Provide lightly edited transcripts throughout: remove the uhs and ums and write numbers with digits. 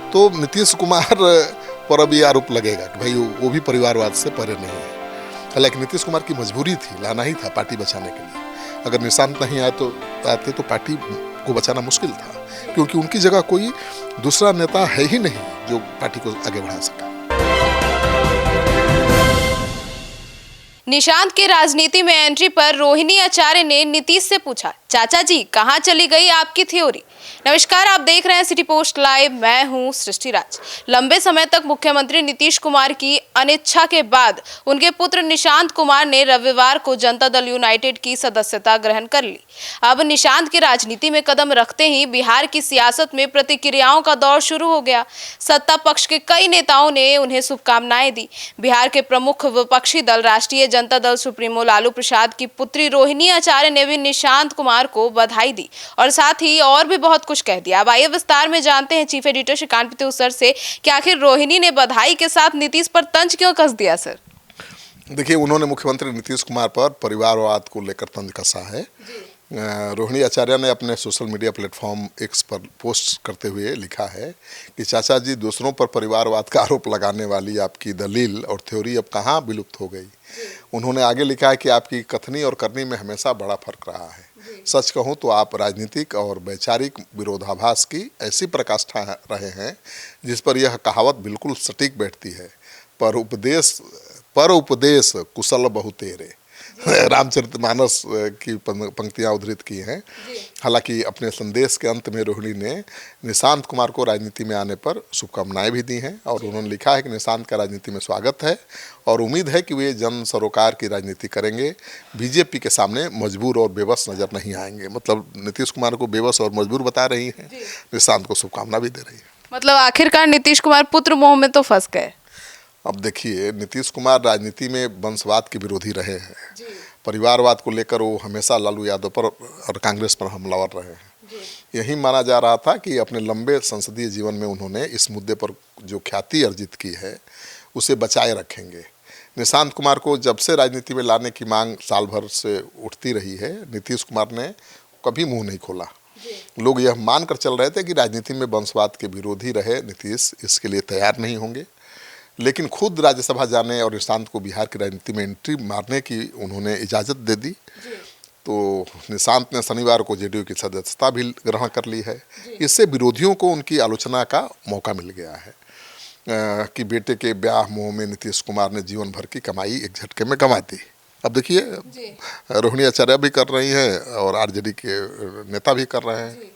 तो नीतीश कुमार पर अब ये आरोप लगेगा कि भाई वो भी परिवारवाद से परे नहीं है। हालांकि नीतीश कुमार की मजबूरी थी, लाना ही था पार्टी बचाने के लिए। अगर निशांत नहीं आते तो पार्टी को बचाना मुश्किल था, क्योंकि उनकी जगह कोई दूसरा नेता है ही नहीं जो पार्टी को आगे बढ़ा सका। निशांत के राजनीति में एंट्री पर रोहिणी आचार्य ने नीतीश से पूछा, चाचा जी कहां चली गई आपकी थ्योरी। नमस्कार, आप देख रहे हैं सिटी पोस्ट लाइव। मैं हूं सृष्टि राज। लंबे समय तक मुख्यमंत्री नीतीश कुमार की अनिच्छा के बाद उनके पुत्र निशांत कुमार ने रविवार को जनता दल यूनाइटेड की सदस्यता ग्रहण कर ली। अब निशांत के राजनीति में कदम रखते ही बिहार की सियासत में प्रतिक्रियाओं का दौर शुरू हो गया। सत्ता पक्ष के कई नेताओं ने उन्हें शुभकामनाएं दी। बिहार के प्रमुख विपक्षी दल राष्ट्रीय जनता दल सुप्रीमो लालू प्रसाद की पुत्री रोहिणी आचार्य ने भी निशांत कुमार को बधाई दी और साथ ही और भी बहुत कुछ कह दिया। अब आइए विस्तार में जानते हैं चीफ एडिटर श्रीकांत पितु सर से कि आखिर रोहिणी ने बधाई के साथ नीतीश पर तंज क्यों कस दिया। सर देखिए, उन्होंने मुख्यमंत्री नीतीश कुमार पर परिवारवाद को लेकर तंज कसा है। रोहिणी आचार्य ने अपने सोशल मीडिया प्लेटफॉर्म एक्स पर पोस्ट करते हुए लिखा है कि चाचा जी, दूसरों पर परिवारवाद का आरोप लगाने वाली आपकी दलील और थ्योरी अब कहाँ विलुप्त हो गई। उन्होंने आगे लिखा है कि आपकी कथनी और करनी में हमेशा बड़ा फर्क रहा है। सच कहूँ तो आप राजनीतिक और वैचारिक विरोधाभास की ऐसी प्रकाष्ठा रहे हैं जिस पर यह कहावत बिल्कुल सटीक बैठती है, पर उपदेश कुशल बहु तेरे। रामचरितमानस की पंक्तियां उद्धृत की हैं। हालांकि अपने संदेश के अंत में रोहिणी ने निशांत कुमार को राजनीति में आने पर शुभकामनाएं भी दी हैं और उन्होंने लिखा है कि निशांत का राजनीति में स्वागत है और उम्मीद है कि वे जन सरोकार की राजनीति करेंगे, बीजेपी के सामने मजबूर और बेबस नजर नहीं आएंगे। मतलब नीतीश कुमार को बेबस और मजबूर बता रही हैं, निशांत को शुभकामना भी दे रही है। मतलब आखिरकार नीतीश कुमार पुत्र मोह में तो फंस गए। अब देखिए, नीतीश कुमार राजनीति में वंशवाद के विरोधी रहे हैं। परिवारवाद को लेकर वो हमेशा लालू यादव पर और कांग्रेस पर हमलावर रहे हैं। यही माना जा रहा था कि अपने लंबे संसदीय जीवन में उन्होंने इस मुद्दे पर जो ख्याति अर्जित की है उसे बचाए रखेंगे। निशांत कुमार को जब से राजनीति में लाने की मांग साल भर से उठती रही है, नीतीश कुमार ने कभी मुंह नहीं खोला। लोग यह मानकर चल रहे थे कि राजनीति में वंशवाद के विरोधी रहे नीतीश इसके लिए तैयार नहीं होंगे, लेकिन खुद राज्यसभा जाने और निशांत को बिहार की राजनीति में एंट्री मारने की उन्होंने इजाज़त दे दी। तो निशांत ने शनिवार को जेडीयू की सदस्यता भी ग्रहण कर ली है। इससे विरोधियों को उनकी आलोचना का मौका मिल गया है कि बेटे के ब्याह मोह में नीतीश कुमार ने जीवन भर की कमाई एक झटके में कमा दी। अब देखिए, रोहिणी आचार्य भी कर रही हैं और आरजेडी के नेता भी कर रहे हैं।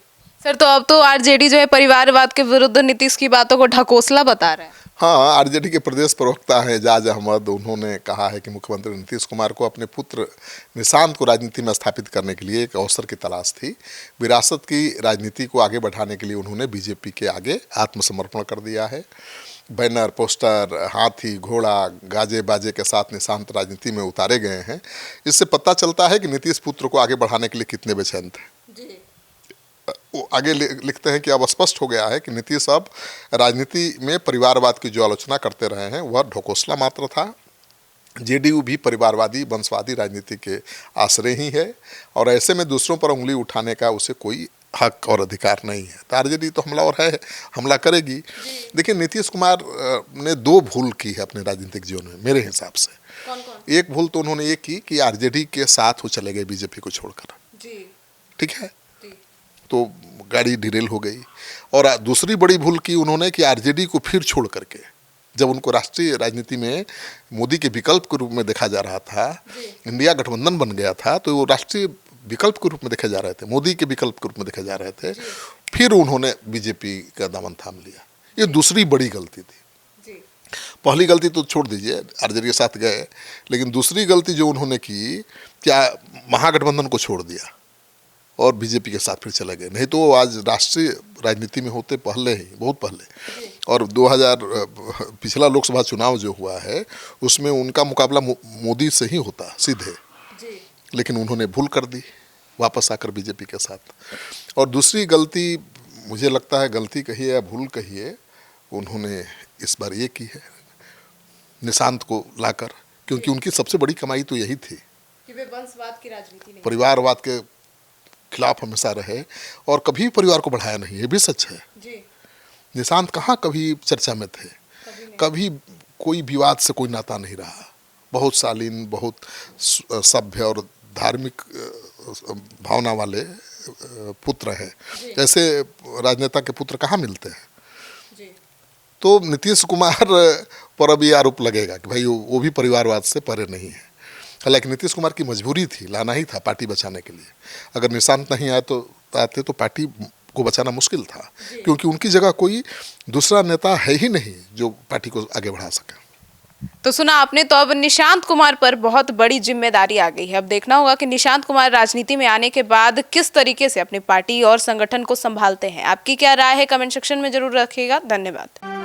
सर, तो अब तो आरजेडी जो है परिवारवाद के विरुद्ध नीतीश की बातों को ढकोसला बता रहे हैं। हाँ, आरजेडी के प्रदेश प्रवक्ता हैं एजाज अहमद, उन्होंने कहा है कि मुख्यमंत्री नीतीश कुमार को अपने पुत्र निशांत को राजनीति में स्थापित करने के लिए एक अवसर की तलाश थी। विरासत की राजनीति को आगे बढ़ाने के लिए उन्होंने बीजेपी के आगे आत्मसमर्पण कर दिया है। बैनर, पोस्टर, हाथी, घोड़ा, गाजे बाजे के साथ निशांत राजनीति में उतारे गए हैं। इससे पता चलता है कि नीतीश पुत्र को आगे बढ़ाने के लिए कितने बेचैन थे। वो आगे लिखते हैं कि अब स्पष्ट हो गया है कि नीतीश अब राजनीति में परिवारवाद की जो आलोचना करते रहे हैं वह ढकोसला मात्र था। जेडीयू भी परिवारवादी वंशवादी राजनीति के आश्रय ही है और ऐसे में दूसरों पर उंगली उठाने का उसे कोई हक और अधिकार नहीं है। तो आरजेडी तो हमलावर है, हमला करेगी। देखिए, नीतीश कुमार ने दो भूल की है अपने राजनीतिक जीवन में मेरे हिसाब से। कौन? एक भूल तो उन्होंने ये की कि आरजेडी के साथ वो चले गए बीजेपी को छोड़कर। ठीक है, तो गाड़ी डिरेल हो गई। और दूसरी बड़ी भूल की उन्होंने कि आरजेडी को फिर छोड़ करके, जब उनको राष्ट्रीय राजनीति में मोदी के विकल्प के रूप में देखा जा रहा था, इंडिया गठबंधन बन गया था, तो वो राष्ट्रीय विकल्प के रूप में देखे जा रहे थे, मोदी के विकल्प के रूप में देखे जा रहे थे, फिर उन्होंने बीजेपी का दामन थाम लिया। ये दूसरी बड़ी गलती थी। पहली गलती तो छोड़ दीजिए, आरजेडी के साथ गए, लेकिन दूसरी गलती जो उन्होंने की, क्या महागठबंधन को छोड़ दिया और बीजेपी के साथ फिर चले गए। नहीं तो आज राष्ट्रीय राजनीति में होते पहले ही, बहुत पहले। और 2000 पिछला लोकसभा चुनाव जो हुआ है उसमें उनका मुकाबला मोदी से ही होता सीधे, लेकिन उन्होंने भूल कर दी वापस आकर बीजेपी के साथ। और दूसरी गलती, मुझे लगता है गलती कहिए या भूल कहिए, उन्होंने इस बार ये की है निशांत को लाकर, क्योंकि उनकी सबसे बड़ी कमाई तो यही थी कि वे वंशवाद की राजनीति नहीं, परिवारवाद के खिलाफ हमेशा रहे और कभी परिवार को बढ़ाया नहीं। ये भी सच है। निशांत कहाँ कभी चर्चा में थे, कभी कोई विवाद से कोई नाता नहीं रहा, बहुत शालीन, बहुत सभ्य और धार्मिक भावना वाले पुत्र है। ऐसे राजनेता के पुत्र कहाँ मिलते हैं। तो नीतीश कुमार पर अब ये आरोप लगेगा कि भाई वो भी परिवारवाद से परे नहीं है। हालांकि नीतीश कुमार की मजबूरी थी, लाना ही था पार्टी बचाने के लिए। अगर निशांत नहीं आते तो पार्टी को बचाना मुश्किल था, क्योंकि उनकी जगह कोई दूसरा नेता है ही नहीं जो पार्टी को आगे बढ़ा सके। तो सुना आपने, तो अब निशांत कुमार पर बहुत बड़ी जिम्मेदारी आ गई है। अब देखना होगा कि निशांत कुमार राजनीति में आने के बाद किस तरीके से अपनी पार्टी और संगठन को संभालते हैं। आपकी क्या राय है, कमेंट सेक्शन में जरूर रखिएगा। धन्यवाद।